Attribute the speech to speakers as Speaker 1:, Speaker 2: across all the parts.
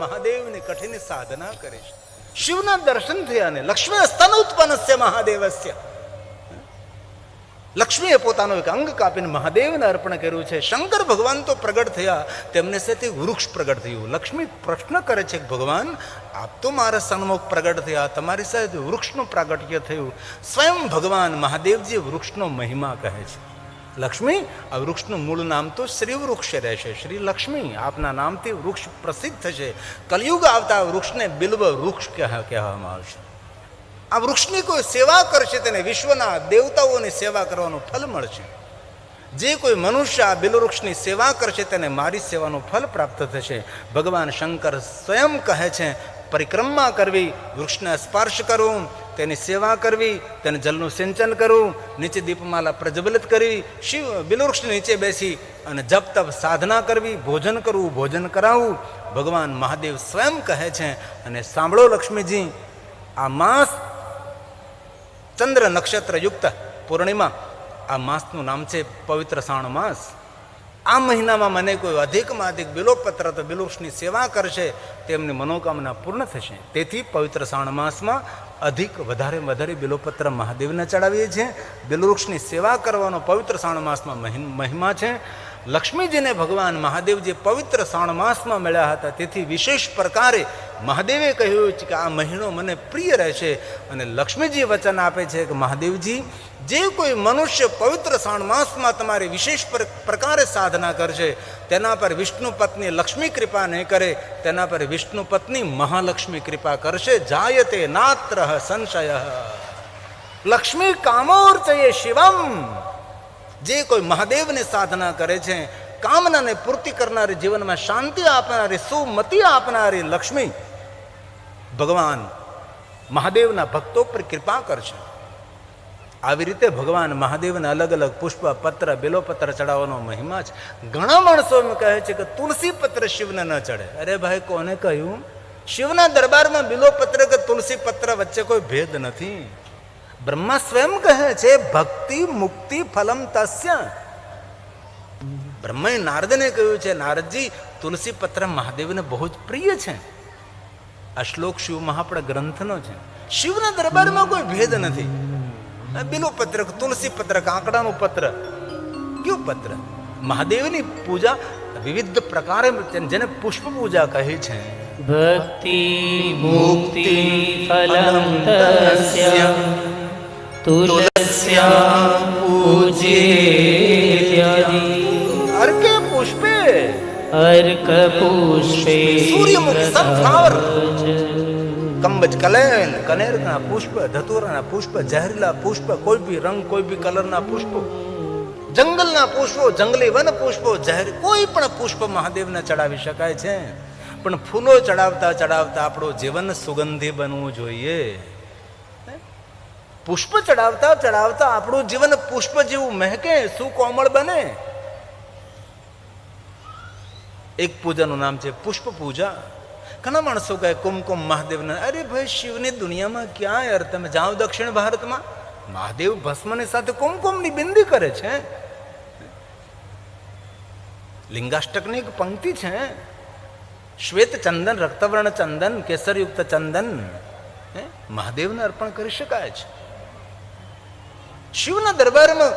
Speaker 1: મહાદેવની કઠિન સાધના કરે છે. શિવના દર્શન થયા ને લક્ષ્મી સ્તન ઉત્પન્નસ્ય મહાદેવસ્ય. લક્ષ્મીએ પોતાનો એક અંગ કાપીને મહાદેવને અર્પણ કર્યું છે. શંકર ભગવાન તો પ્રગટ થયા, તેમને સાથે વૃક્ષ પ્રગટ થયું. લક્ષ્મી પ્રશ્ન કરે છે કે ભગવાન આપ તો મારા સન્મુખ પ્રગટ થયા, તમારી સાથે વૃક્ષનું પ્રાગટ્ય થયું. સ્વયં ભગવાન મહાદેવજી વૃક્ષનો મહિમા કહે છે. લક્ષ્મી, આ વૃક્ષનું મૂળ નામ તો શ્રી વૃક્ષ રહેશે. શ્રી લક્ષ્મી આપના નામથી વૃક્ષ પ્રસિદ્ધ થશે. કલયુગ આવતા વૃક્ષને બિલ્વ વૃક્ષ કહેવામાં આવશે. આ વૃક્ષની કોઈ સેવા કરશે તેને વિશ્વના દેવતાઓની સેવા કરવાનું ફલ મળશે. જે કોઈ મનુષ્ય આ બિલ્વવૃક્ષની સેવા કરશે તેને મારી સેવાનું ફલ પ્રાપ્ત થશે. ભગવાન શંકર સ્વયં કહે છે પરિક્રમા કરવી, વૃક્ષને સ્પર્શ કરવું, તેની સેવા કરવી, તેને જલનું સિંચન કરવું, નીચે દીપમાલા પ્રજ્વલિત કરવી, શિવ બિલ્વવૃક્ષની નીચે બેસી અને જપ તપ સાધના કરવી, ભોજન કરવું, ભોજન કરાવવું, ભગવાન મહાદેવ સ્વયં કહે છે. અને સાંભળો લક્ષ્મીજી, આ માસ ચંદ્ર નક્ષત્ર યુક્ત પૂર્ણિમા, આ માસનું નામ છે પવિત્ર શ્રાવણ માસ. આ મહિનામાં મને કોઈ અધિકમાં અધિક બિલ્વપત્ર તો બિલ્વવૃક્ષની સેવા કરશે તેમની મનોકામના પૂર્ણ થશે. તેથી પવિત્ર શ્રાવણ માસમાં અધિક વધારે બિલ્વપત્ર મહાદેવને ચડાવીએ છીએ. બિલ્વવૃક્ષની સેવા કરવાનો પવિત્ર શ્રાવણ માસમાં મહિમા છે. લક્ષ્મીજીને ભગવાન મહાદેવજી પવિત્ર શ્રાવણ માસમાં મળ્યા હતા, તેથી વિશેષ પ્રકારે મહાદેવે કહ્યું છે કે આ મહિનો મને પ્રિય રહેશે. અને લક્ષ્મીજી વચન આપે છે કે મહાદેવજી, જે કોઈ મનુષ્ય પવિત્ર શ્રાવણ માસમાં તમારી વિશેષ પ્રકારે સાધના કરશે તેના પર વિષ્ણુ પત્ની લક્ષ્મી કૃપા નહીં કરે, તેના પર વિષ્ણુ પત્ની મહાલક્ષ્મી કૃપા કરશે. જાયતે નાત્ર સંશય લક્ષ્મી કામોર્ચયે શિવમ. જે કોઈ મહાદેવની સાધના કરે છે, કામનાને પૂર્તિ કરનારી, જીવનમાં શાંતિ આપનારી, સુમતિ આપનારી લક્ષ્મી ભગવાન મહાદેવના ભક્તો પર કૃપા કરશે. આવી રીતે ભગવાન મહાદેવને અલગ અલગ પુષ્પ, પત્ર, બિલ્વપત્ર ચડાવવાનો મહિમા છે. ઘણા માણસો એમ કહે છે કે તુલસી પત્ર શિવને ન ચડે. અરે ભાઈ, કોને કહ્યું? શિવના દરબારમાં બિલ્વપત્ર કે તુલસી પત્ર વચ્ચે કોઈ ભેદ નથી. બ્રહ્મા સ્વયં કહે છે ભક્તિ મુક્તિ ફલમ તસ્ય. બ્રહ્માએ નારદને કહ્યું છે, નારદજી, તુલસી પત્ર મહાદેવને બહુ જ પ્રિય છે. આ શ્લોક શિવ મહાપણ ગ્રંથનો છે. શિવના દરબારમાં કોઈ ભેદ નથી. બિલ્વપત્ર, તુલસી પત્ર, કાંકડાનું પત્ર, કયું પત્ર? મહાદેવની પૂજા વિવિધ પ્રકારે, જેને પુષ્પ પૂજા કહી છે.
Speaker 2: ભક્તિ મુક્તિ ફલમ તસ્ય તુલસ્યા પૂજ્યેત્યદિ.
Speaker 1: અર્કે પુષ્પે,
Speaker 2: અર્ક પુષ્પે
Speaker 1: સૂર્યમુખી સનફ્લાવર, કંબજ કલેન, કનેરના પુષ્પ, ધતુરાના પુષ્પ, ઝેરીલા પુષ્પ, કોઈ બી રંગ, કોઈ બી કલરના પુષ્પો, જંગલના પુષ્પો, જંગલી વન પુષ્પો, ઝેરી કોઈ પણ પુષ્પ મહાદેવને ચડાવી શકાય છે. પણ ફૂલો ચડાવતા ચડાવતા આપણું જીવન સુગંધી બનવું જોઈએ. પુષ્પ ચડાવતા ચડાવતા આપણું જીવન પુષ્પ જેવું મહેકે, સુકોમળ બને. એક પૂજાનું નામ છે પુષ્પ પૂજા. ઘણા માણસો કહે કુમકુમ મહાદેવને. અરે ભાઈ, શિવની દુનિયામાં ક્યાં યાર, તમે જાઓ દક્ષિણ ભારતમાં, મહાદેવ ભસ્મની સાથે કુમકુમની બિંદી કરે છે. લિંગાષ્ટકની એક પંક્તિ છે, શ્વેત ચંદન, રક્તવર્ણ ચંદન, કેસરયુક્ત ચંદન મહાદેવને અર્પણ કરી શકાય છે. શિવના દરબારમાં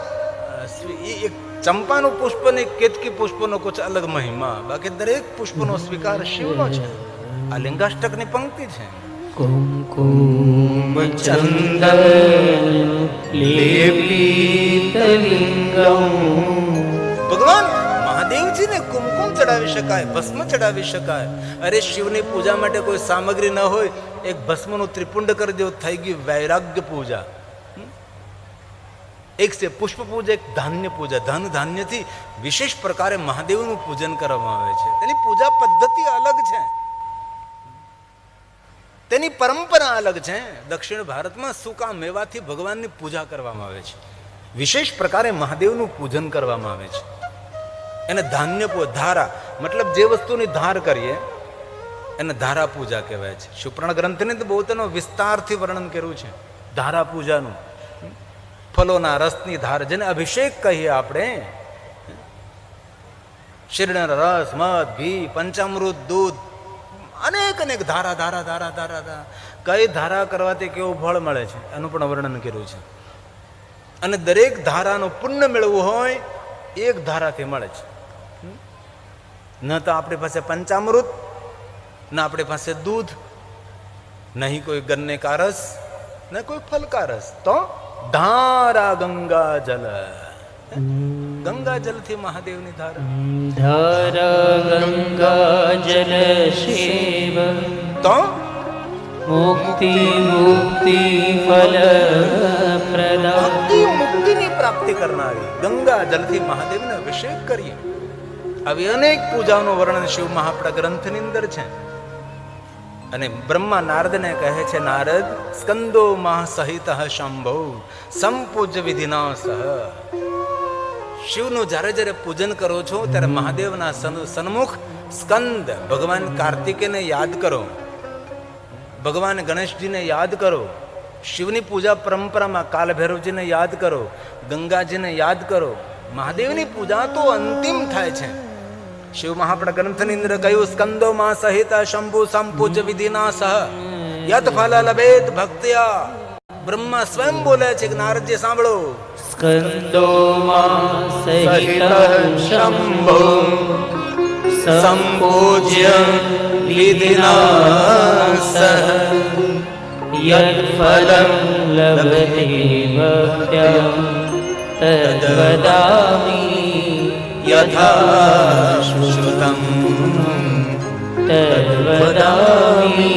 Speaker 1: એક ચંપાનું પુષ્પ ને કેતકી પુષ્પનો કુછ અલગ મહિમા, બાકી દરેક પુષ્પનો સ્વીકાર શિવનો છે. આ લિંગાષ્ટકની પંક્તિ છે.
Speaker 2: કુમકુમ ચંદન લેપિત લિંગમ.
Speaker 1: ભગવાન મહાદેવજીને કુમકુમ ચડાવી શકાય, ભસ્મ ચડાવી શકાય. અરે, શિવની પૂજા માટે કોઈ સામગ્રી ન હોય, એક ભસ્મનું ત્રિપુંડ કરી દેવું, થઈ ગયું વૈરાગ્ય પૂજા. એક છે પુષ્પ પૂજા, એક ધાન્ય પૂજા. ધન ધાન્યથી વિશેષ પ્રકારે મહાદેવનું પૂજન કરવામાં આવે છે. તેની પૂજા પદ્ધતિ અલગ છે, તેની પરંપરા અલગ છે. દક્ષિણ ભારતમાં સૂકા મેવાથી ભગવાનની પૂજા કરવામાં આવે છે. વિશેષ પ્રકારે મહાદેવનું પૂજન કરવામાં આવે છે. એને ધાન્ય ધારા, મતલબ જે વસ્તુની ધાર કરીએ એને ધારા પૂજા કહેવાય છે. શુપ્રણ ગ્રંથને તો બહુ તેનો વિસ્તારથી વર્ણન કર્યું છે ધારા પૂજાનું. ફલોના રસની ધાર, જેને અભિષેક કહીએ આપણે, શેરડીનો રસ, મધ, ઘી, પંચામૃત, દૂધ, અનેક અનેક ધારા ધારા ધારા ધારા ધારા. કઈ ધારા કરવાથી કેવું ફળ મળે છે એનું પણ વર્ણન કર્યું છે. અને દરેક ધારાનું પુણ્ય મેળવવું હોય એક ધારાથી મળે છે. ન તો આપણી પાસે પંચામૃત, ન આપણી પાસે દૂધ, નહીં કોઈ ગન્ને કા રસ, ન કોઈ ફલ કા રસ, તો ધારા ગંગા જલ. ગંગા જલથી મહાદેવની ધારા.
Speaker 2: ધારા ગંગા જલ શિવ
Speaker 1: તો
Speaker 2: મુક્તિ મુક્તિ ફલ પ્રદા.
Speaker 1: ભક્તિ મુક્તિની પ્રાપ્તિ કરનારી ગંગા જલથી મહાદેવને અભિષેક કરીએ. આવી અનેક પૂજાઓનું વર્ણન શિવ મહાપડા ગ્રંથની અંદર છે. અને બ્રહ્મા નારદને કહે છે, નારદ સ્કંદો મહ સહિત શંભો સંપૂજ્ય વિધિના સહ. શિવનું જ્યારે જ્યારે પૂજન કરો છો ત્યારે મહાદેવના સન્મુખ સ્કંદ ભગવાન કાર્તિકેયને યાદ કરો, ભગવાન ગણેશજીને યાદ કરો, શિવની પૂજા પરંપરામાં કાલભૈરવજીને યાદ કરો, ગંગાજીને યાદ કરો. મહાદેવની પૂજા તો અંતિમ થાય છે. શિવ મહાપડા ગ્રંથની અંદર કહ્યું, સ્કંદોમાં સહિત શંભુ સંપૂજ્ય વિધિના સહ યત ફલ લભેત ભક્ત્યા. બ્રહ્મા સ્વયં બોલે છે કે નારદજી સાંભળો,
Speaker 2: સ્કંદોમાં સહિત શંભો
Speaker 1: સંપૂજ્ય વિધિના સહ
Speaker 2: યદ ફલં લભતે ભક્ત્યા તદ્વદામિ
Speaker 1: યથા શ્રુતમ
Speaker 2: તદ્વદામિ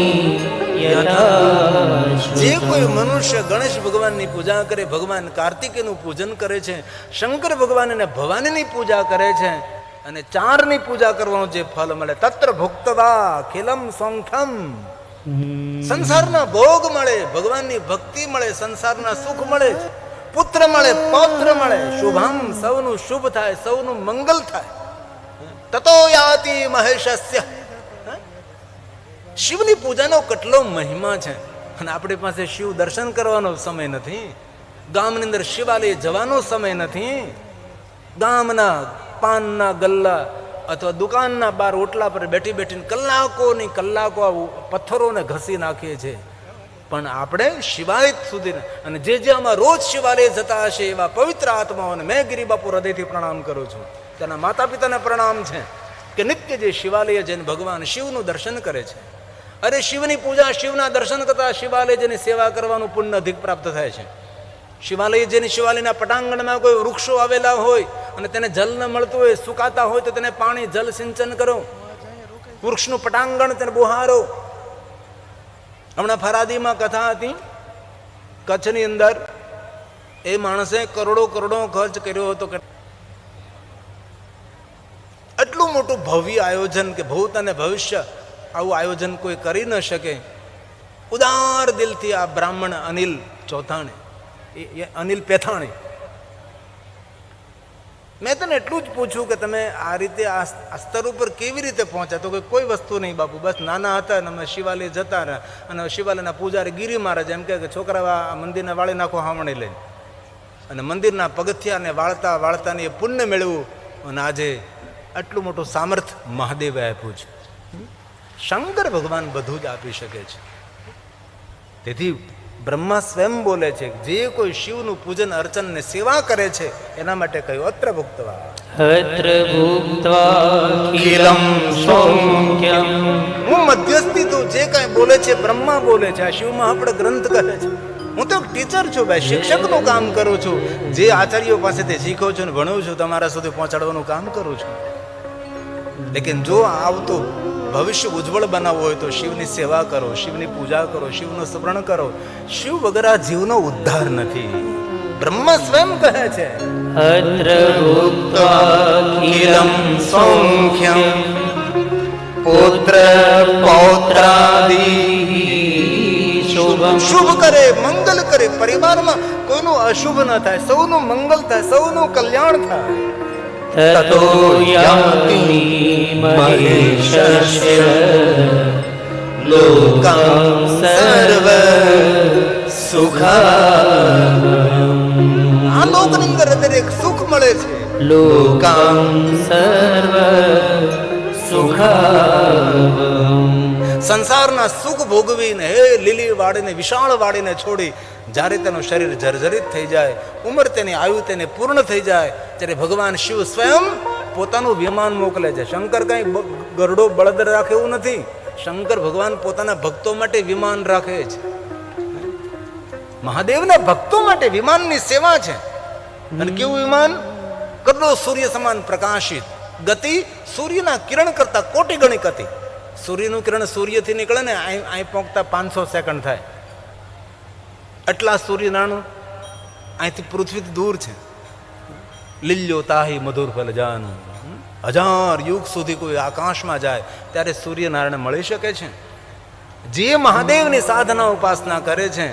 Speaker 2: યથા.
Speaker 1: જે કોઈ મનુષ્ય ગણેશ ભગવાનની પૂજા કરે, ભગવાન કાર્તિકેયનું પૂજન કરે છે, શંકર ભગવાન અને ભવાનીની પૂજા કરે છે, અને ચારની પૂજા કરવાનું જે ફલ મળે, તત્ર ભુક્તવા ખિલમ સૌખ્યમ. સંસારના ભોગ મળે, ભગવાનની ભક્તિ મળે, સંસારના સુખ મળે, પુત્ર મળે, પૌત્ર મળે, શુભમ, સૌનું શુભ થાય, સૌનું મંગલ થાય. તતો યાતિ મહેશસ્ય. શિવની પૂજાનો કેટલો મહિમા છે. અને આપણી પાસે શિવ દર્શન કરવાનો સમય નથી, ગામની અંદર શિવાલય જવાનો સમય નથી. ગામના પાનના ગલ્લા અથવા દુકાનના બાર ઓટલા પર બેઠી બેઠીને કલાકોની કલાકો પથ્થરોને ઘસી નાખીએ છીએ. પણ આપણે શિવાલય સુધી, અને જે જે આમાં રોજ શિવાલય જતા હશે એવા પવિત્ર આત્માઓને મેં ગિરિબાપુ હૃદયથી પ્રણામ કરું છું. તેના માતા પિતાને પ્રણામ છે કે નિત્ય જે શિવાલય જઈને ભગવાન શિવનું દર્શન કરે છે. અરે શિવની પૂજા, શિવના દર્શન કરતા શિવાલય જેની સેવા કરવાનું પુણ્ય અધિક પ્રાપ્ત થાય છે. શિવાલય જેની શિવાલયના પટાંગણમાં કોઈ વૃક્ષો આવેલા હોય અને તેને જલ ન મળતું હોય, સુકાતા હોય, તો તેને પાણી જલ સિંચન કરો. વૃક્ષનું પટાંગણ તેને બુહારો. હમણાં ફરાદીમાં કથા હતી, કચ્છની અંદર એ માણસે કરોડો કરોડો ખર્ચ કર્યો હતો. આટલું મોટું ભવ્ય આયોજન કે ભૂત અને ભવિષ્ય આવું આયોજન કોઈ કરી ન શકે. ઉદાર દિલથી આ બ્રાહ્મણ અનિલ ચોથાણી, અનિલ પેથાણી, મેં તને એટલું જ પૂછ્યું કે તમે આ રીતે આ સ્તર ઉપર કેવી રીતે પહોંચ્યા? તો કોઈ વસ્તુ નહીં બાપુ, બસ નાના હતા ને અમે શિવાલય જતા રહ્યા, અને શિવાલયના પૂજારી ગિરી મહારાજ એમ કે છોકરા આ મંદિરને વાળી નાખો હામણી લઈને, અને મંદિરના પગથિયાને વાળતા વાળતાને એ પુણ્ય મેળવું. અને આજે આટલું મોટું સામર્થ્ય મહાદેવે આપ્યું છે. શંકર ભગવાન બધું જ આપી શકે છે. તેથી બ્રહ્મા સ્વયં બોલે છે, જે કોઈ શિવનું પૂજન અર્ચન ને સેવા કરે છે એના માટે કહ્યું, અત્ર ભુક્તવા
Speaker 2: અત્ર ભુક્ત્વા ખિલમ સૌખ્યમ.
Speaker 1: હું મધ્યસ્થી તું જે કઈ બોલે છે બ્રહ્મા બોલે છે. આ શિવમાં આપણે ગ્રંથ કહે છે. હું તો ટીચર છું ભાઈ, શિક્ષકનું કામ કરું છું. જે આચાર્યો પાસેથી શીખું છું ને ભણું છું, તમારા સુધી પહોંચાડવાનું કામ કરું છું. લેકિન જો આવતું ભવિષ્ય ઉજ્જવળ બનાવવું હોય તો શિવની સેવા કરો, શિવની પૂજા કરો, શિવનું સ્મરણ કરો. શિવ વગર આ જીવનો ઉદ્ધાર નથી. બ્રહ્મા સ્વયં કહે છે,
Speaker 2: અત્ર ભુક્ત્વા ખિલમ સૌખ્યમ પુત્ર પૌત્રાદિ શુભમ.
Speaker 1: શુભ કરે, મંગલ કરે, પરિવારમાં કોઈનું અશુભ ન થાય, સૌનું મંગલ થાય, સૌનું કલ્યાણ થાય.
Speaker 2: તતો યાતિ મહેશસ્ય લોકં સર્વ સુખાવહં.
Speaker 1: આ લોકની અંદર દરેક સુખ મળે છે.
Speaker 2: લોકં સર્વ સુખાવહં
Speaker 1: સંસારના સુખ ભોગવીને હે લીલી વાડીને વિશાળ વાડીને છોડી જ્યારે તેનું શરીર જર્જરિત થઈ જાય, ઉંમર તેની આયુ તેને પૂર્ણ થઈ જાય, ત્યારે ભગવાન શિવ સ્વયં પોતાનું વિમાન મોકલે છે. શંકર કઈ ગરડો બળદ રાખે એવું નથી. શંકર ભગવાન પોતાના ભક્તો માટે વિમાન રાખે છે. મહાદેવના ભક્તો માટે વિમાનની સેવા છે. અને કેવું વિમાન? ગરડો સૂર્ય સમાન પ્રકાશિત, ગતિ સૂર્યના કિરણ કરતા કોટી ગણી ગતિ. સૂર્યનું કિરણ સૂર્યથી નીકળે ને અહીં પહોંચતા 500 સેકન્ડ થાય. એટલા સૂર્યનારાયણ અહીંથી પૃથ્વીથી દૂર છે. લીલ્યો તાહી મધુર ફલ જાનું. 1000 યુગ સુધી કોઈ આકાશમાં જાય ત્યારે સૂર્યનારાયણ મળી શકે છે. જે મહાદેવની સાધના ઉપાસના કરે છે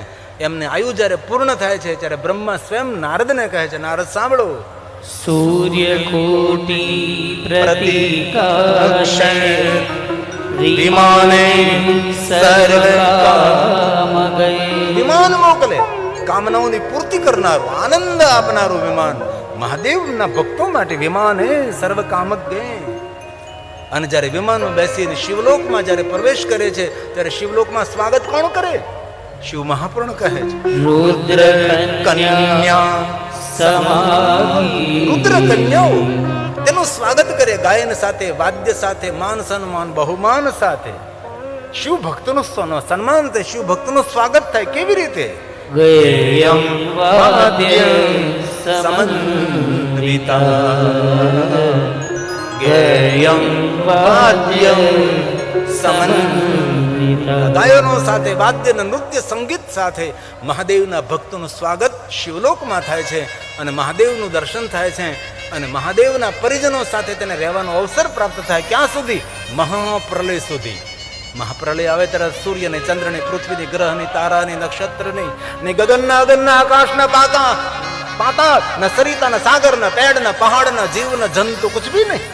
Speaker 1: એમને આયુ જ્યારે પૂર્ણ થાય છે ત્યારે બ્રહ્મા સ્વયં નારદને કહે છે, નારદ સાંભળો,
Speaker 2: સૂર્યકોટી પ્રતિકાશ વિમાને સર્વ કામ ગય.
Speaker 1: વિમાન મોકલે, કામનાઓની પૂર્તિ કરનારું, આનંદ આપનારું વિમાન. મહાદેવના ભક્તો માટે વિમાન હે સર્વ કામક ગય. અને જ્યારે વિમાનમાં બેસીને શિવલોકમાં જ્યારે પ્રવેશ કરે છે ત્યારે શિવલોકમાં સ્વાગત કોણ કરે? શિવ મહાપુરાણ કહે છે,
Speaker 2: રુદ્ર કન્યા સમાગી.
Speaker 1: રુદ્ર કન્યાઓ તેનું સ્વાગત કરે, ગાયન સાથે, વાદ્ય સાથે, માન સન્માન બહુમાન સાથે. શિવ ભક્તોનું સન્માન થાય, શિવ ભક્તોનું સ્વાગત થાય. કેવી રીતે?
Speaker 2: ગેયમ વાદ્ય સમન્વિતા. ગેયમ વાદ્ય સમન્વિતા.
Speaker 1: ગાયનો સાથે, વાદ્ય નૃત્ય સંગીત સાથે મહાદેવના ભક્તોનું સ્વાગત શિવલોકમાં થાય છે અને મહાદેવનું દર્શન થાય છે અને મહાદેવના પરિજનો સાથે તેને રહેવાનો અવસર પ્રાપ્ત થાય. ક્યાં સુધી? મહાપ્રલય સુધી. મહાપ્રલય આવે ત્યારે સૂર્યને, ચંદ્રને, પૃથ્વીની, ગ્રહની, તારાની, નક્ષત્રની, ને ગગનના અગનના, આકાશના પાતાળ, ન સરિતા, ન સાગર, ન પેડ, ન પહાડ, ન જીવ, ન જંતુ, કુછ ભી નહીં.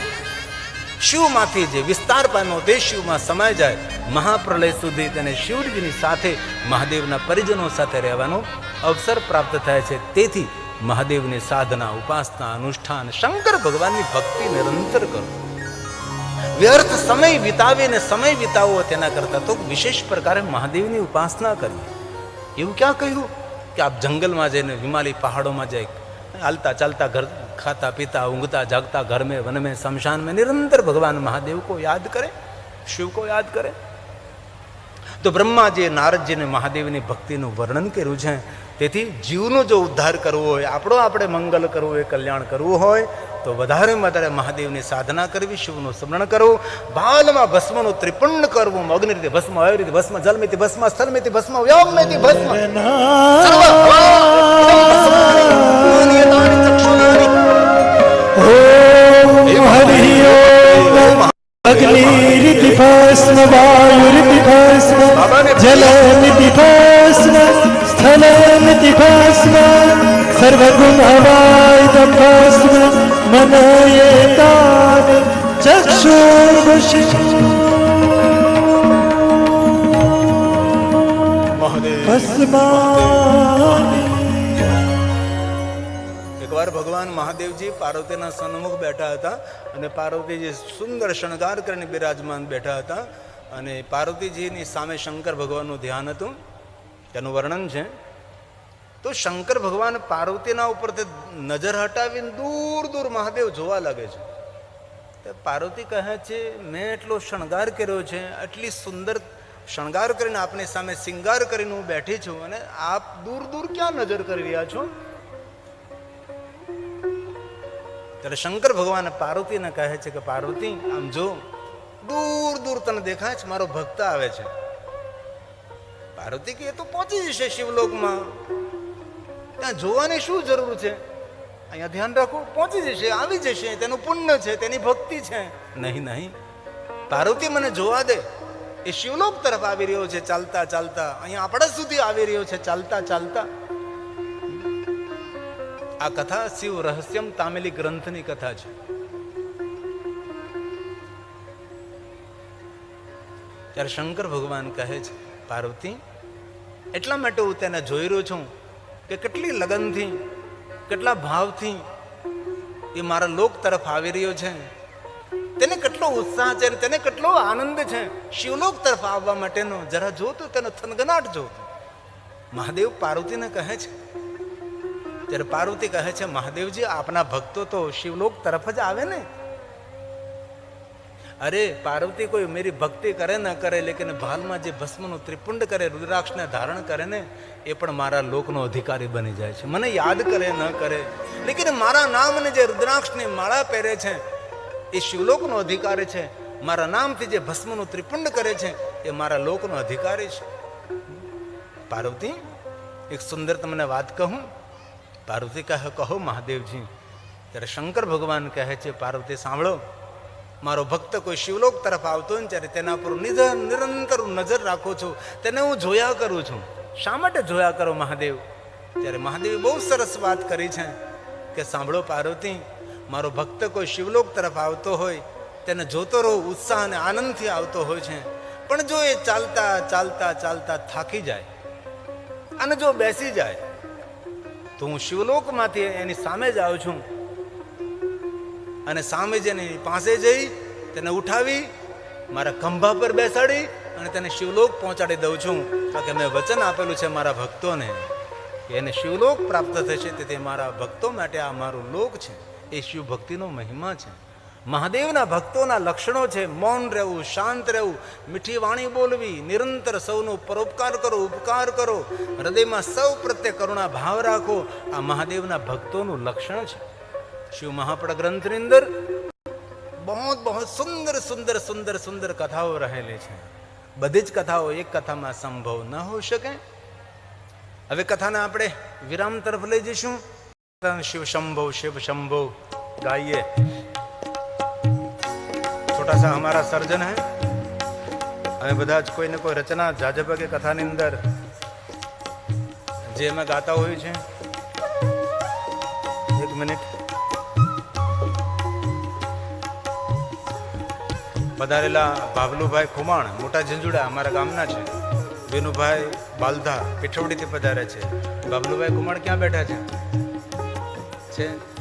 Speaker 1: શિવમાંથી જે વિસ્તાર પામ્યો તે શિવમાં સમાય જાય. મહાપ્રલય સુધી તેને શિવજીની સાથે, મહાદેવના પરિજનો સાથે રહેવાનો અવસર પ્રાપ્ત થાય છે. તેથી મહાદેવની સાધના, ઉપાસના, અનુષ્ઠાન, શંકર ભગવાનની ભક્તિ નિરંતર કરો. વ્યર્થ સમય વિતાવીને સમય વિતાવો તેના કરતા તો વિશેષ પ્રકારે મહાદેવની ઉપાસના કરીએ. એવું ક્યાં કહ્યું કે આપ જંગલમાં જઈને, હિમાલય પહાડોમાં જઈ હાલતા ચાલતા, ઘર ખાતા પીતા, ઊંઘતા જાગતા, ઘર में, वन में, शमशान में निरंतर भगवान महादेव को याद करे, शिव को याद करे. તો બ્રહ્માજીએ નારદજીને મહાદેવની ભક્તિનું વર્ણન કર્યું છે. તેથી જીવનો જો ઉદ્ધાર કરવો હોય, આપણે મંગલ કરવું હોય, કલ્યાણ કરવું હોય તો વધારેમાં વધારે મહાદેવની સાધના કરવી, શિવનું સ્મરણ કરવું, બાલમાં ભસ્મનું ત્રિપુંડ કરવું, અગ્નિથી ભસ્મ, વાયુથી ભસ્મ, જલમેથી ભસ્મ, સ્થળમેથી ભસ્મ, વ્યોમમેથી ભસ્મ, સર્વ
Speaker 3: अग्निरिति भस्म वायुरिति भस्म जलमिति भस्म स्थलमिति भस्म सर्वगुणवायुधं भस्म मनयेतानि चक्षुर्भुषि भस्मानि.
Speaker 1: એકવાર ભગવાન મહાદેવજી પાર્વતીના સન્મુખ બેઠા હતા અને પાર્વતીજી સુંદર શણગાર કરીને બિરાજમાન બેઠા હતા અને પાર્વતીજીની સામે શંકર ભગવાનનું ધ્યાન હતું. તેનું વર્ણન છે. તો શંકર ભગવાન પાર્વતીના ઉપરથી નજર હટાવીને દૂર દૂર મહાદેવ જોવા લાગે છે. પાર્વતી કહે છે, મેં એટલો શણગાર કર્યો છે, આટલી સુંદર શણગાર કરીને આપની સામે શિંગાર કરીને હું બેઠી છું અને આપ દૂર દૂર ક્યાં નજર કરી રહ્યા છો? ત્યારે શંકર ભગવાન પાર્વતીને કહે છે કે પાર્વતી, આમ જો, દૂર દૂર તને દેખાય છે, મારો ભક્ત આવે છે. પાર્વતી કે એ તો પહોંચી જશે શિવલોકમાં, ત્યાં જોવાની શું જરૂર છે? અહીંયા ધ્યાન રાખો, પહોંચી જશે, આવી જશે, તેનું પુણ્ય છે, તેની ભક્તિ છે. નહીં નહીં પાર્વતી, મને જોવા દે. એ શિવલોક તરફ આવી રહ્યો છે ચાલતા ચાલતા, અહીંયા આપણા સુધી આવી રહ્યો છે ચાલતા ચાલતા. આ કથા શિવ રહસ્યમ તામિલી ગ્રંથની કથા છે. ત્યારે શંકર ભગવાન કહે છે, પાર્વતી, એટલા માટે હું તેને જોઈ રહ્યો છું કે કેટલી લગનથી, કેટલા ભાવથી એ મારા લોક તરફ આવી રહ્યો છે. તેને કેટલી કેટલો ઉત્સાહ છે, તેને કેટલો આનંદ છે શિવલોક તરફ આવવા માટેનો. જરા જોતું તેનો થનગનાટ જોતું. મહાદેવ પાર્વતીને કહે છે, ત્યારે પાર્વતી કહે છે, મહાદેવજી આપના ભક્તો તો શિવલોક તરફ જ આવે ને. અરે પાર્વતી, કોઈ મેરી ભક્તિ કરે ન કરે, લેકિન ભાલમાં જે ભસ્મનું ત્રિપુંડ કરે, રુદ્રાક્ષને ધારણ કરે ને, એ પણ મારા લોકનો અધિકારી બની જાય છે. મને યાદ કરે ન કરે, લેકિન મારા નામને જે રુદ્રાક્ષની માળા પહેરે છે એ શિવલોકનો અધિકારી છે. મારા નામથી જે ભસ્મનું ત્રિપુંડ કરે છે એ મારા લોકનો અધિકારી છે. પાર્વતી, એક સુંદર તમને વાત કહું. પાર્વતી કહે, કહો મહાદેવજી. ત્યારે શંકર ભગવાન કહે છે, પાર્વતી સાંભળો, મારો ભક્ત કોઈ શિવલોક તરફ આવતો હોય ને ત્યારે તેના પર નિરંતર નજર રાખું છું, તેને હું જોયા કરું છું. શા માટે જોયા કરો મહાદેવ? ત્યારે મહાદેવે બહુ સરસ વાત કરી છે કે સાંભળો પાર્વતી, મારો ભક્ત કોઈ શિવલોક તરફ આવતો હોય તેને જોતો રહો, ઉત્સાહ અને આનંદથી આવતો હોય છે. પણ જો એ ચાલતા ચાલતા ચાલતા થાકી જાય અને જો બેસી જાય તો હું શિવલોકમાંથી એની સામે જ આવું છું અને સામે જેની પાસે જઈ તેને ઉઠાવી મારા ખંભા પર બેસાડી અને તેને શિવલોક પહોંચાડી દઉં છું. કારણ કે મેં વચન આપેલું છે મારા ભક્તોને કે એને શિવલોક પ્રાપ્ત થશે. તે મારા ભક્તો માટે આ મારું લોક છે. એ શિવ ભક્તિનો મહિમા છે. મહાદેવના ભક્તોના લક્ષણો છે મૌન રહેવું, શાંત રહેવું, મીઠી વાણી બોલવી, નિરંતર સૌનો પરોપકાર કરો, ઉપકાર કરો, હૃદયમાં સૌ પ્રત્યે કરુણા ભાવ રાખો. આ મહાદેવના ભક્તોનું લક્ષણ છે. શિવ મહાપડ ગ્રંથની અંદર બહુ સુંદર સુંદર સુંદર સુંદર કથાઓ રહેલી છે. બધી જ કથાઓ એક કથામાં સંભવ ન હોઈ શકે. હવે કથાને આપણે વિરામ તરફ લઈ જઈશું. शिव शंभो गाइए. छोटा सा हमारा सर्जन है. हमें બધા જ કોઈ ને કોઈ રચના જાજબ કે કથાની અંદર જે અમે ગાતા હોય છે. એક મિનિટ. પધારેલા ભાવલુભાઈ ખુમાણ મોટા ઝંઝુડા અમારા ગામના છે. વિનુભાઈ બાલધા પીઠવડીથી પધારે છે. બાબલુભાઈ ખુમાણ ક્યાં બેઠા છે?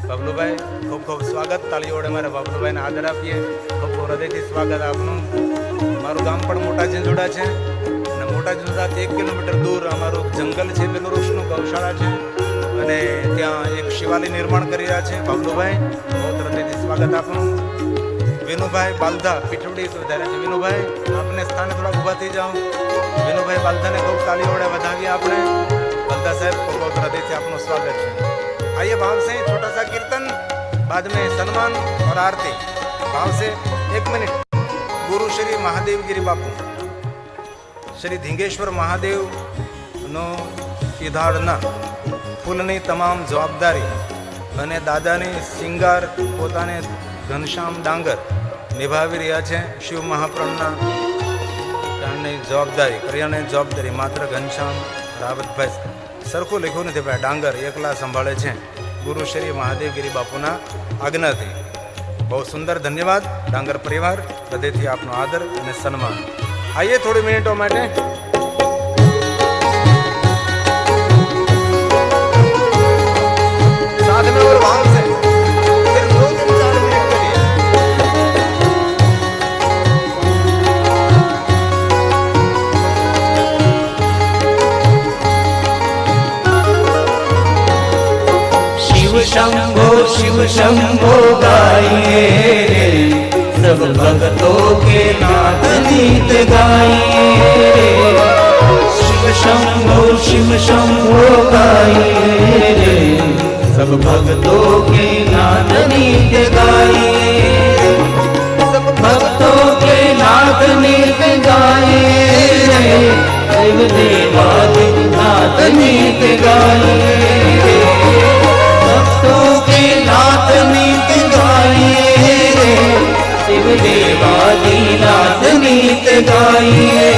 Speaker 1: બાબલુભાઈ ખૂબ ખૂબ સ્વાગત. તાળીઓ વડે મારા બાબલુભાઈને આદર આપીએ. ખૂબ ખૂબ હૃદયથી સ્વાગત આપનું. મારું ગામ પણ મોટા ઝંઝુડા છે અને મોટા ઝંઝુડાથી 1 કિલોમીટર દૂર અમારું જંગલ છે, બેલુરુષનું ગૌશાળા છે અને ત્યાં એક શિવાલય નિર્માણ કરી રહ્યા છે. બાબલુભાઈ બહુ હૃદયથી સ્વાગત આપનું. વિનુભાઈ બાલધા પીઠવડી વધારે છે. વિનુભાઈ આપને સ્થાને થોડા ઊભા થઈ જાઓ. વિનુભાઈ બાલધાને ખૂબ તાળીઓ વડે વધાવીએ આપણે. बालदा साहब को बहुत हृदय से आपका स्वागत है. आइए भाव से छोटा सा कीर्तन, बाद में सम्मान और आरती. भाव से 1 मिनट. गुरु श्री महादेव गिरी बापू श्री धींगेश्वर महादेव नो ઈધાડના ફૂલની તમામ જવાબદારી અને દાદાની સિંગાર પોતાને ઘનશ્યામ ડાંગર નિભાવી રહ્યા છે. શિવ મહાપ્રણના જવાબદારી કરિયાણાની જવાબદારી માત્ર ઘનશ્યામ રાવતભાઈ સરખું લખ્યું નથી ભાઈ, ડાંગર એકલા સંભાળે છે. ગુરુ શ્રી મહાદેવગીરી બાપુના આજ્ઞાથી. બહુ સુંદર. ધન્યવાદ ડાંગર પરિવાર. હૃદયથી આપનો આદર અને સન્માન. આઈએ થોડી મિનિટો માટે साथ में और भाव से सिर्फ 2-4 मिनट करिए.
Speaker 2: शिव शंभो गाइए सब भक्तों के नाथ गीत गाइए. शिव शंभो गाइए सब भक्तों के नाथ गीत गाइए. सब भक्तों के नाथ गीत गाइए. शिव देवादि नाथ गीत गाइए. भक्तों के नाथ गीत गाइए. शिव देवादि नाथ गीत गाइए.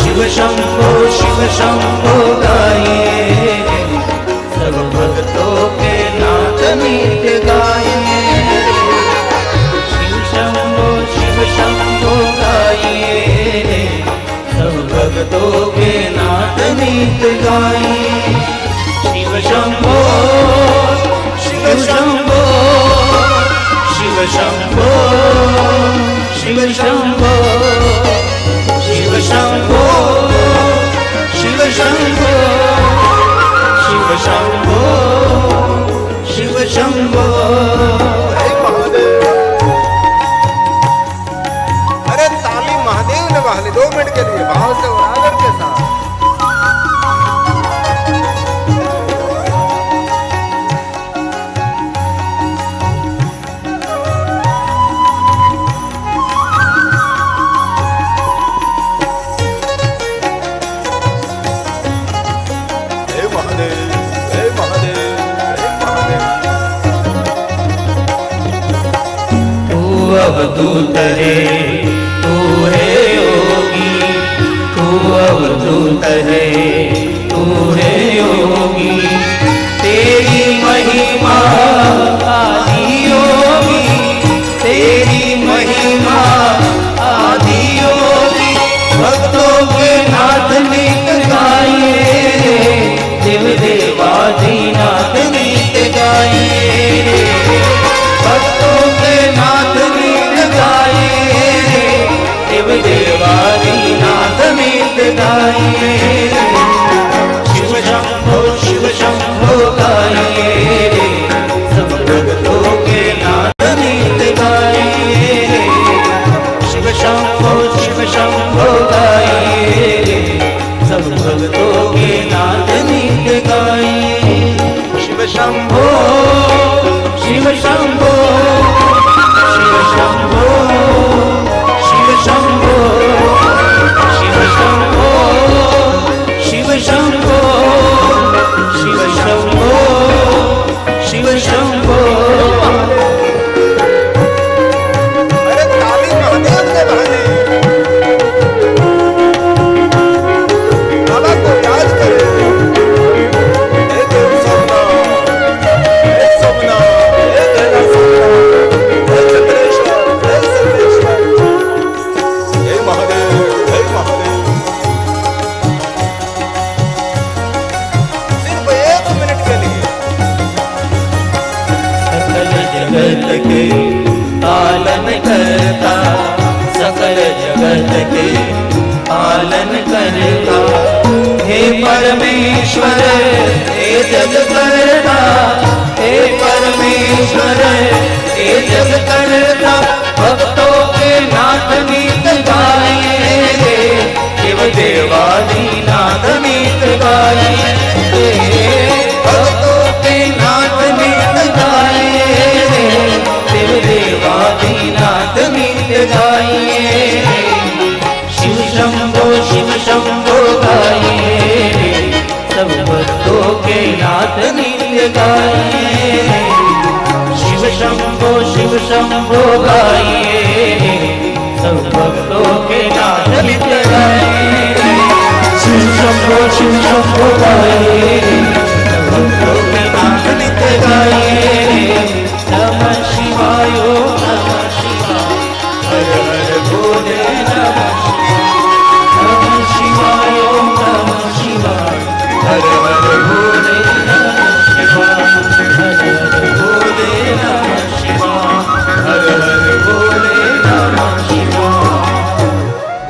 Speaker 2: शिव शंभो गाइए सब भक्तों के नाथ गीत गाइए. शिव शंभो गाइए सब भक्तों के नाथ गीत गाइए. शिव शंभो शिव शंभो शिव शंभो शंभो शिव शंभो
Speaker 1: हे महादेव। अरे ताली महादेव ने वाली 2 मिनट के लिए भाव से और आदर के साथ। हे महादेव, हे महादेव, हे महादेव।
Speaker 2: तू अवधूत है तू है योगी तू अवधूत है तू है योगी तेरी महिमा आदि योगी तेरी महिमा आदि योगी भक्तों के नाथ नित गाइए देव देवादिनाथ नित गाइए भक्तों के नाथ नित गाइए देव देवादिनाथ नित गाइए शिव शंभो गाइए सब भक्तों के नाथ नित गाइए शिव शंभो गाइए सब भक्तों के नाथ नित गाइए शिव शंभो शिव शंभो शिव शंभो शिव शंभो शिव शंभो शिव शंभो शिव शंभो शिव शंभो
Speaker 1: अरे ताली महादेव ने बहाने बाबा को याद करे। हे देव सोमनाथ, हे सोमनाथ, हे कैलासनाथ, हे चंद्रेश्वर, हे सर्वेश्वर, हे महादेव, हे महादेव। सिर्फ 1 मिनट के लिए
Speaker 2: सकल जगत के पालन करता सकल जगत के पालन करता हे परमेश्वर हे जग करता हे परमेश्वर हे जग करता भक्तों के नाथ नित गाइए शिव देवादिनाथ नित गाइए भक्तों के नाथ नित गाइए शिव देवादिनाथ नित गाइए शिव शंभो गाइए सब भक्तों के नाथ नित्य गाइए शिव शंभो गाइए सब भक्तों के नाथ नित्य गाइए शिव शंभो गाइए सब भक्तों के नाथ नित्य गाइए नमः शिवाय ओम नमः शिवाय हर हर भोले नमः शिवाय ओम नमः शिवाय हर हर भोले नमः शिवाय हर हर भोले नमः शिवाय हर हर भोले नमः शिवाय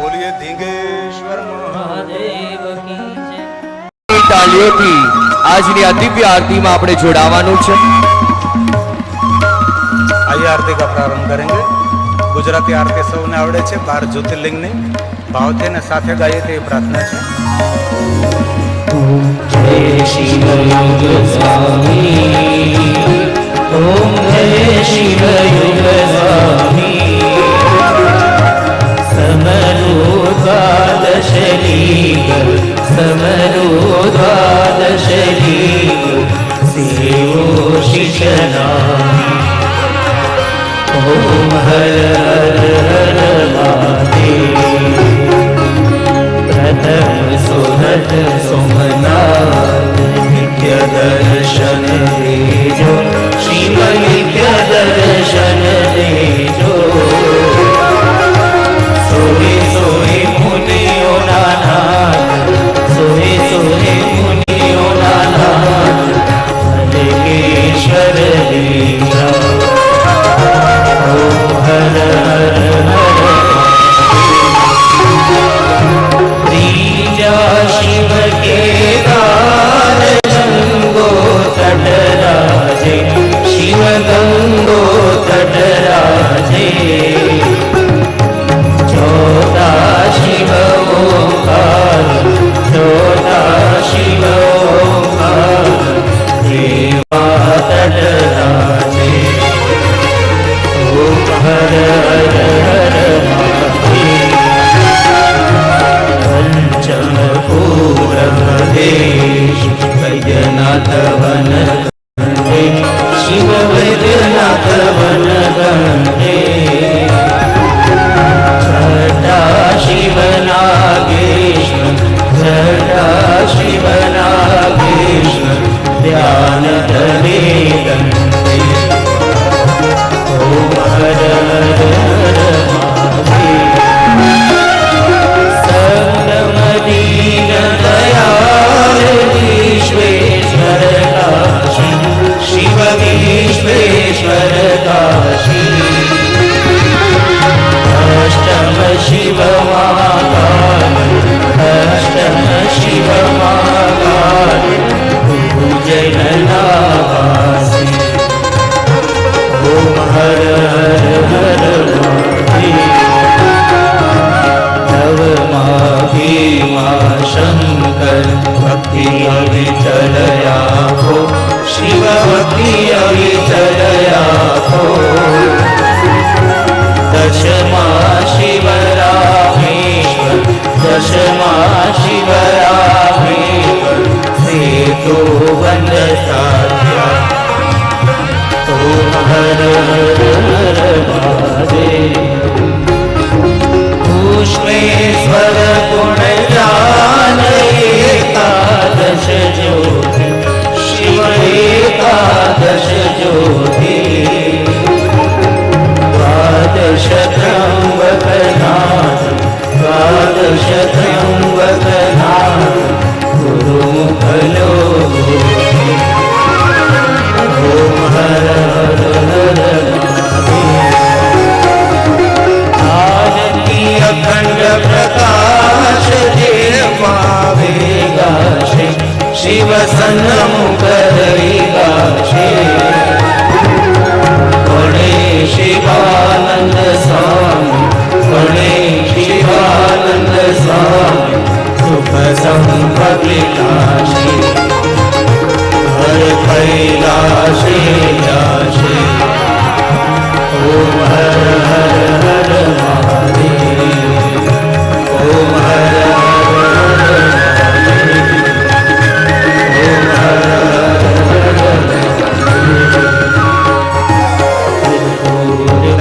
Speaker 1: बोलिए धींगेश्वर
Speaker 2: महादेव की जय
Speaker 4: તાળીઓથી આજની આ દિવ્ય આરતીમાં આપણે જોડાવાનું છે।
Speaker 1: आइए आरती का प्रारंभ करेंगे। गुजराती आरती सबने आवड़े छे 12 ज्योतिर्लिंगनी भावथी ने साथे गाઈએ तेवी प्रार्थना छे।
Speaker 2: जय शिव युग स्वामी ओम जय शिव युग स्वामी समरो द्वादश लीग समरो द्वादश लीग सेवो शिशनामी ओम हर हर हर महादेव प्रथम सुहृद सोमनाथ नित्य दर्शन देजो शिव नित्य दर्शन देजो सोहे सोहे मुनियो नाथ सोहे सोहे मुनियो नाथ मल्लिकेश्वर देवा ओम हर हर हर ध्यान धरे दंडे ओम हर हर हर सर्वमदीन दयाल विश्वेश्वर काशी शिव विश्वेश्वर काशी अष्टम शिव महाकाल अष्टम शिव महाकाल पूजननावासी ओम हर हर हर भीमा शंकर भक्ति अविचलया हो शिव भक्ति अविचलया हो दशमा शिवरामेश्वर दशमा शिवरामेश्वर सेतो बंद साध्या ओम हर हर हर महादेव भूष्मेश्वर गुणगान एकादश ज्योति शिव एकादश ज्योति द्वादश त्र्यंबकनाथ द्वादश त्र्यंबकनाथ गुरुमुख लोके ओम हर हर हर अखंड प्रकाश देव पावे गाशे शिव सन्मुख हरि गाशे गणे शिवानंद स्वामी गणे शिवानंद स्वामी सुख संपत्ति काशी हर कैलाशे जाशे ओम हर हर हर महादेव ओम हर हर ओम हर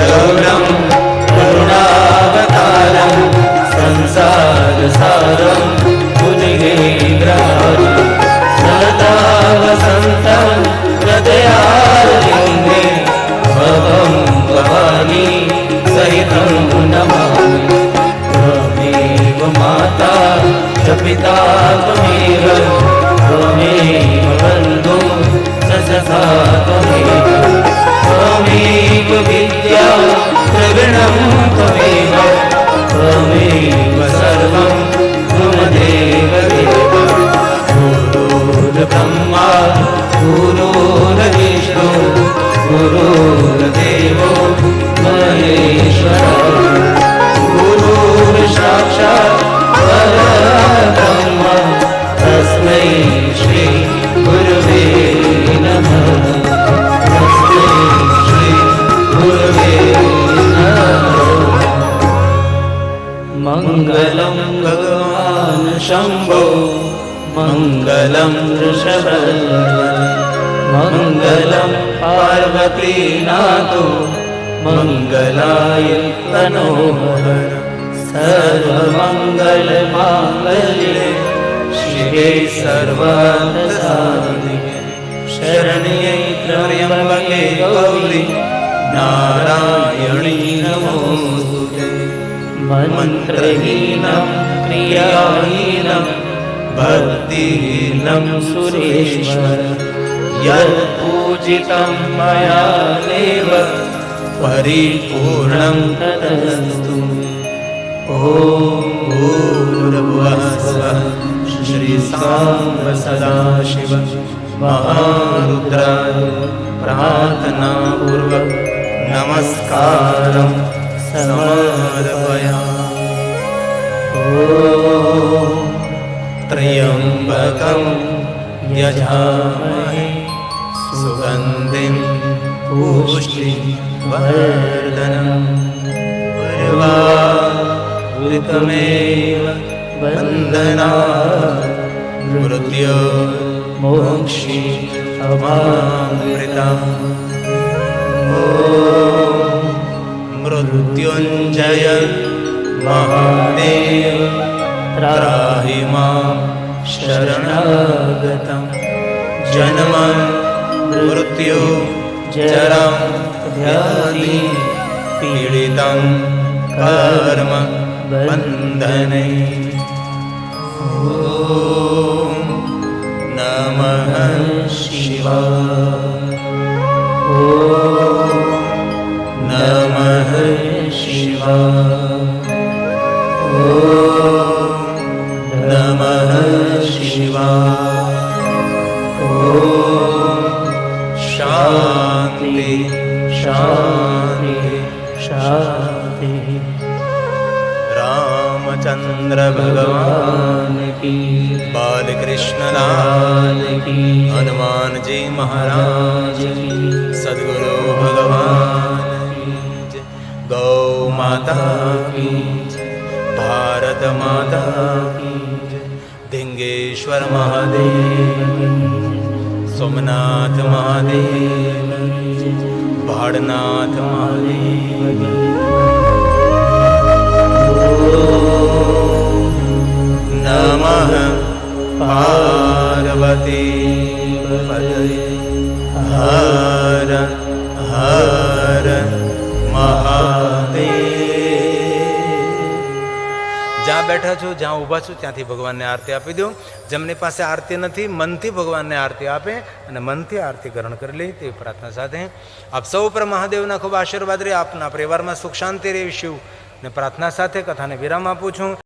Speaker 2: गौरम करुणावतारम संसार सारम भुजगेन्द्राज सदा वसंतं हृदयारविन्दे भवं भवानी सहितं नमामि त्वमेव माता च पिता त्वमेव त्वमेव बन्धु च सखा त्वमेव त्वमेव विद्या प्रवीणं त्वमेव त्वमेव सर्वं त्वमदेव देव गुरुर्ब्रह्मा गुरुर्विष्णु गुरुर्देवो महेश्वर गुरुर्साक्षात् परब्रह्म तस्मै श्री गुरुवे नमः तस्मै श्री गुरुवे नमः मंगलं भगवान् शम्भो मंगलं वृषभध्वज मंगलं पार्वतीनाथो मंगलाय तनोहर सर्वमंगलमांगल्ये शिवे सर्वार्थसाधिके शरण्ये त्र्यंबके गौरी नारायणी नमोस्तुते मंत्रहीनं क्रियाहीनं भक्तिहीनं सुरेश्वर यत्पूजितं मया देव परिपूर्णं तदस्तु ॐ भूर्भुवः स्वः श्री सांब सदाशिव महारुद्राय प्रार्थनापूर्वक नमस्कारं समर्पयामि ॐ त्र्यंबकं यजामहे सुगन्धिं पुष्टिवर्धनम् उर्वारुकमेव वन्दनात् मृत्योर्मोक्षि अमामृताम् ॐ मृत्युञ्जय महादेव त्राहि मां शरणागतं
Speaker 1: જન્મ મૃત્યુ જરા વ્યાધિ પીડિતં કર્મ બંધને ઓમ નમઃ શિવાય ઓમ નમઃ શિવાય ઓમ નમઃ શિવાય ઓમ શાંતિ શાંતિ શાંતિ રામચંદ્ર ભગવાન કી બાલકૃષ્ણ લાલ કી હનુમાનજી મહારાજ કી સદગુરુ ભગવાન કી જય ગૌ માતા કી જય ભારત માતા કી જય ધિંગેશ્વર મહાદેવ સોમનાથ મહાદેવ ભાડનાથ મહાદેવ નમઃ પાર્વતી પતયે હર હર મહાદેવ. જ્યાં બેઠા છો, જ્યાં ઊભા છો, ત્યાંથી ભગવાનને આરતી આપી દો. જેમની પાસે આરતી નથી, મનથી ભગવાનને આરતી આપે અને મનથી આરતી ગ્રહણ કરી લે તેવી પ્રાર્થના સાથે આપ સૌ પર મહાદેવના ખૂબ આશીર્વાદ રહે. આપના પરિવારમાં સુખ શાંતિ રહે, શિવ ને પ્રાર્થના સાથે કથાને વિરામ આપું છું.